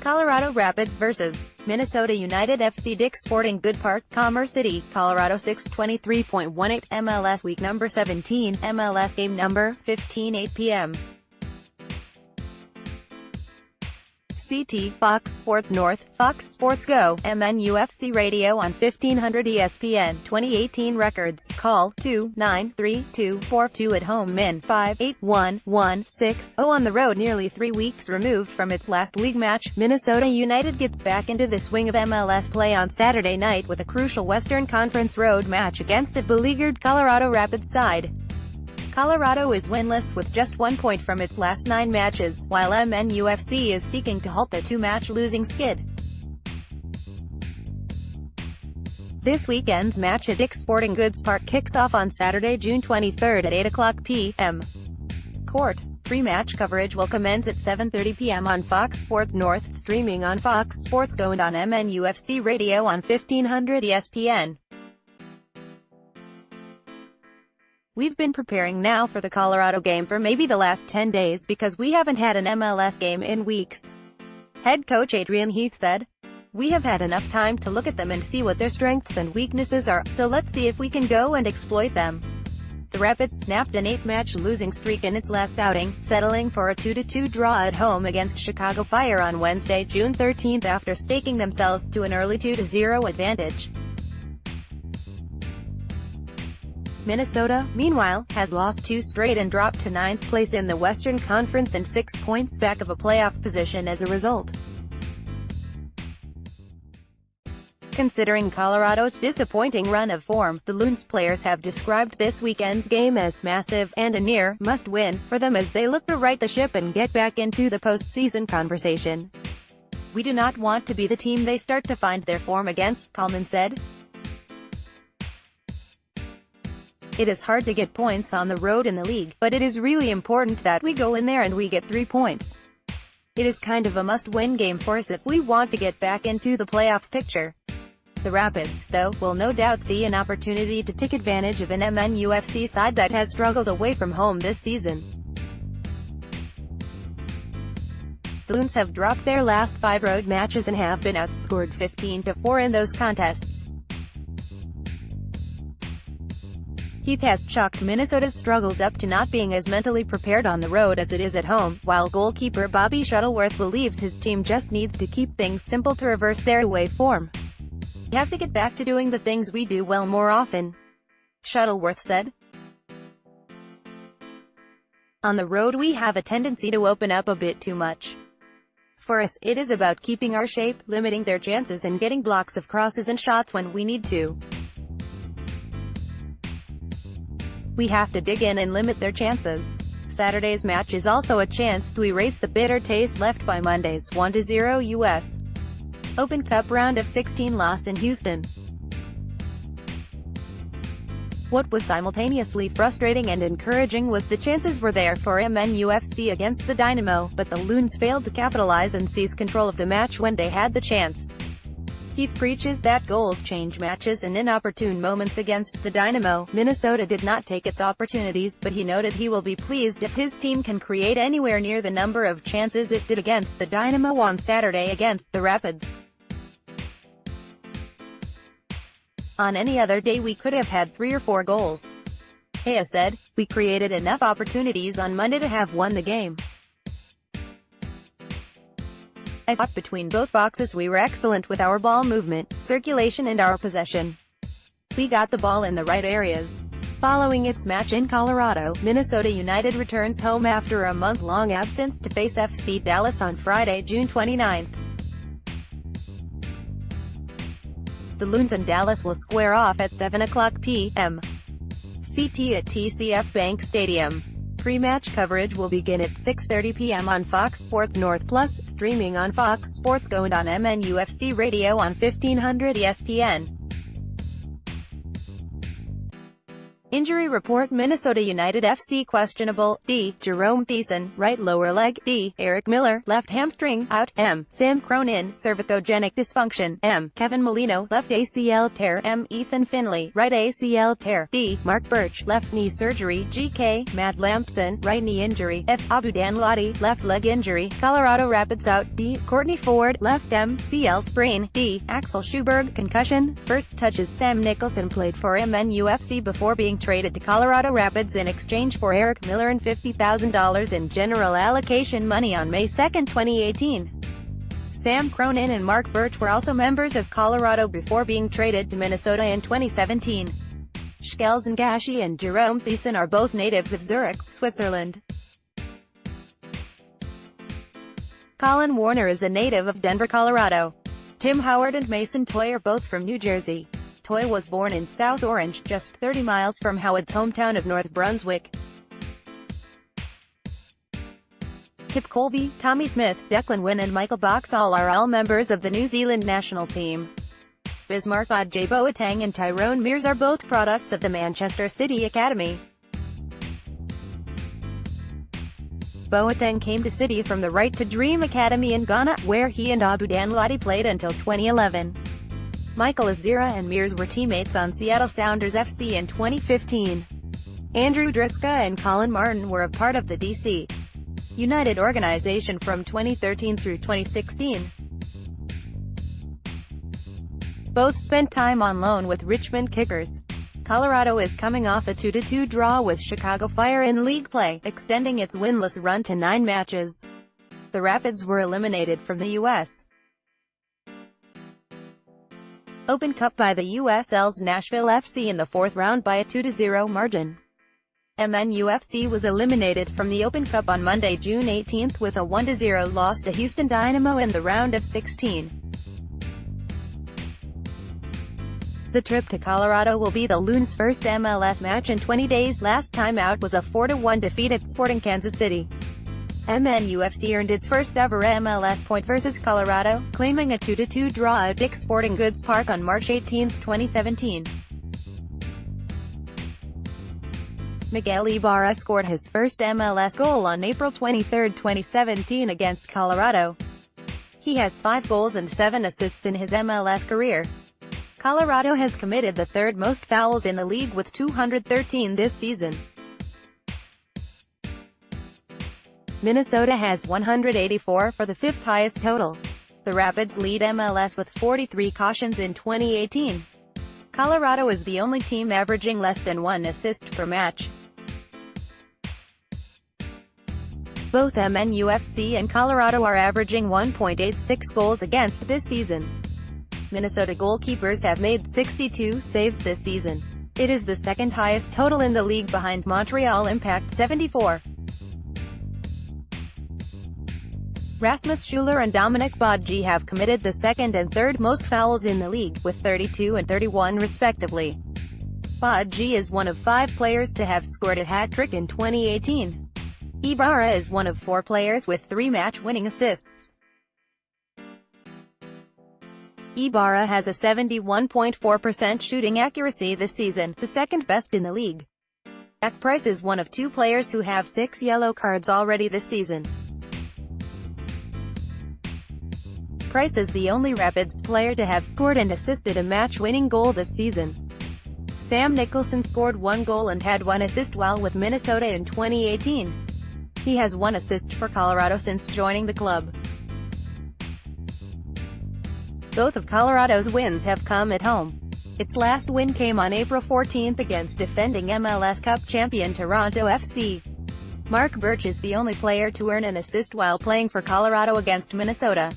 Colorado Rapids vs. Minnesota United FC. Dick's Sporting Goods Park, Commerce City, Colorado. 6:23.18 MLS Week No. 17, MLS Game No. 15, 8 p.m. CT, Fox Sports North, Fox Sports Go, MNUFC Radio on 1500 ESPN. 2018 records. Call 2-93242 at home. Min 5-8-1-1-6-0 on the road. Nearly 3 weeks removed from its last league match, Minnesota United gets back into the swing of MLS play on Saturday night with a crucial Western Conference road match against a beleaguered Colorado Rapids side. Colorado is winless with just 1 point from its last 9 matches, while MNUFC is seeking to halt their 2-match losing skid. This weekend's match at Dick's Sporting Goods Park kicks off on Saturday, June 23 at 8:00 p.m. Court. Pre-match coverage will commence at 7:30 p.m. on Fox Sports North, streaming on Fox Sports Go and on MNUFC Radio on 1500 ESPN. We've been preparing now for the Colorado game for maybe the last 10 days because we haven't had an MLS game in weeks. Head coach Adrian Heath said, "We have had enough time to look at them and see what their strengths and weaknesses are, so let's see if we can go and exploit them." The Rapids snapped an 8-match losing streak in its last outing, settling for a 2-2 draw at home against Chicago Fire on Wednesday, June 13 after staking themselves to an early 2-0 advantage. Minnesota, meanwhile, has lost 2 straight and dropped to 9th place in the Western Conference and 6 points back of a playoff position as a result. Considering Colorado's disappointing run of form, the Loons players have described this weekend's game as massive, and a near must-win for them as they look to right the ship and get back into the postseason conversation. "We do not want to be the team they start to find their form against," Coleman said. "It is hard to get points on the road in the league, but it is really important that we go in there and we get 3 points. It is kind of a must-win game for us if we want to get back into the playoff picture." The Rapids, though, will no doubt see an opportunity to take advantage of an MNUFC side that has struggled away from home this season. The Loons have dropped their last 5 road matches and have been outscored 15-4 in those contests. Heath has chalked Minnesota's struggles up to not being as mentally prepared on the road as it is at home, while goalkeeper Bobby Shuttleworth believes his team just needs to keep things simple to reverse their away form. "We have to get back to doing the things we do well more often," Shuttleworth said. "On the road we have a tendency to open up a bit too much. For us, it is about keeping our shape, limiting their chances and getting blocks of crosses and shots when we need to. We have to dig in and limit their chances." Saturday's match is also a chance to erase the bitter taste left by Monday's 1-0 U.S. Open Cup round of 16 loss in Houston. What was simultaneously frustrating and encouraging was the chances were there for MNUFC against the Dynamo, but the Loons failed to capitalize and seize control of the match when they had the chance. Heath preaches that goals change matches, and in opportune moments against the Dynamo, Minnesota did not take its opportunities, but he noted he will be pleased if his team can create anywhere near the number of chances it did against the Dynamo on Saturday against the Rapids. "On any other day we could have had 3 or 4 goals. Hea said, "We created enough opportunities on Monday to have won the game. I thought between both boxes we were excellent with our ball movement, circulation and our possession. We got the ball in the right areas." Following its match in Colorado, Minnesota United returns home after a month-long absence to face FC Dallas on Friday, June 29. The Loons and Dallas will square off at 7:00 p.m. CT at TCF Bank Stadium. Pre-match coverage will begin at 6:30 p.m. on Fox Sports North Plus, streaming on Fox Sports Go and on MNUFC Radio on 1500 ESPN. Injury report: Minnesota United FC questionable. D. Jerome Thiessen, right lower leg. D. Eric Miller, left hamstring, out. M. Sam Cronin, cervicogenic dysfunction. M. Kevin Molino, left ACL tear. M. Ethan Finley, right ACL tear. D. Mark Birch, left knee surgery. G.K. Matt Lampson, right knee injury. F. Abu Danladi, left leg injury. Colorado Rapids out. D. Courtney Ford, left MCL sprain. D. Axel Schuberg, concussion. First touches: Sam Nicholson played for MNUFC before being traded to Colorado Rapids in exchange for Eric Miller and $50,000 in general allocation money on May 2, 2018. Sam Cronin and Mark Birch were also members of Colorado before being traded to Minnesota in 2017. Shkelz Ngashi and Jerome Thiessen are both natives of Zurich, Switzerland. Colin Warner is a native of Denver, Colorado. Tim Howard and Mason Toy are both from New Jersey. Toy was born in South Orange, just 30 miles from Howard's hometown of North Brunswick. Kip Colby, Tommy Smith, Declan Wynne and Michael Boxall are all members of the New Zealand national team. Bismarck J. Boateng and Tyrone Mears are both products of the Manchester City Academy. Boateng came to City from the Right to Dream Academy in Ghana, where he and Abu Danladi played until 2011. Michael Azira and Mears were teammates on Seattle Sounders FC in 2015. Andrew Driska and Colin Martin were a part of the DC United organization from 2013 through 2016. Both spent time on loan with Richmond Kickers. Colorado is coming off a 2-2 draw with Chicago Fire in league play, extending its winless run to 9 matches. The Rapids were eliminated from the U.S. Open Cup by the USL's Nashville FC in the 4th round by a 2-0 margin. MNUFC was eliminated from the Open Cup on Monday, June 18 with a 1-0 loss to Houston Dynamo in the round of 16. The trip to Colorado will be the Loons' first MLS match in 20 days. Last time out was a 4-1 defeat at Sporting Kansas City. MNUFC earned its first ever MLS point versus Colorado, claiming a 2-2 draw at Dick's Sporting Goods Park on March 18, 2017. Miguel Ibarra scored his first MLS goal on April 23, 2017 against Colorado. He has 5 goals and 7 assists in his MLS career. Colorado has committed the 3rd most fouls in the league with 213 this season. Minnesota has 184 for the 5th highest total. The Rapids lead MLS with 43 cautions in 2018. Colorado is the only team averaging less than 1 assist per match. Both MNUFC and Colorado are averaging 1.86 goals against this season. Minnesota goalkeepers have made 62 saves this season. It is the 2nd highest total in the league behind Montreal Impact 74. Rasmus Schuler and Dominic Bodji have committed the 2nd and 3rd most fouls in the league, with 32 and 31 respectively. Bodji is one of 5 players to have scored a hat-trick in 2018. Ibarra is one of 4 players with 3 match-winning assists. Ibarra has a 71.4% shooting accuracy this season, the 2nd best in the league. Jack Price is one of 2 players who have 6 yellow cards already this season. Price is the only Rapids player to have scored and assisted a match-winning goal this season. Sam Nicholson scored 1 goal and had 1 assist while with Minnesota in 2018. He has 1 assist for Colorado since joining the club. Both of Colorado's wins have come at home. Its last win came on April 14 against defending MLS Cup champion Toronto FC. Mark Birch is the only player to earn an assist while playing for Colorado against Minnesota.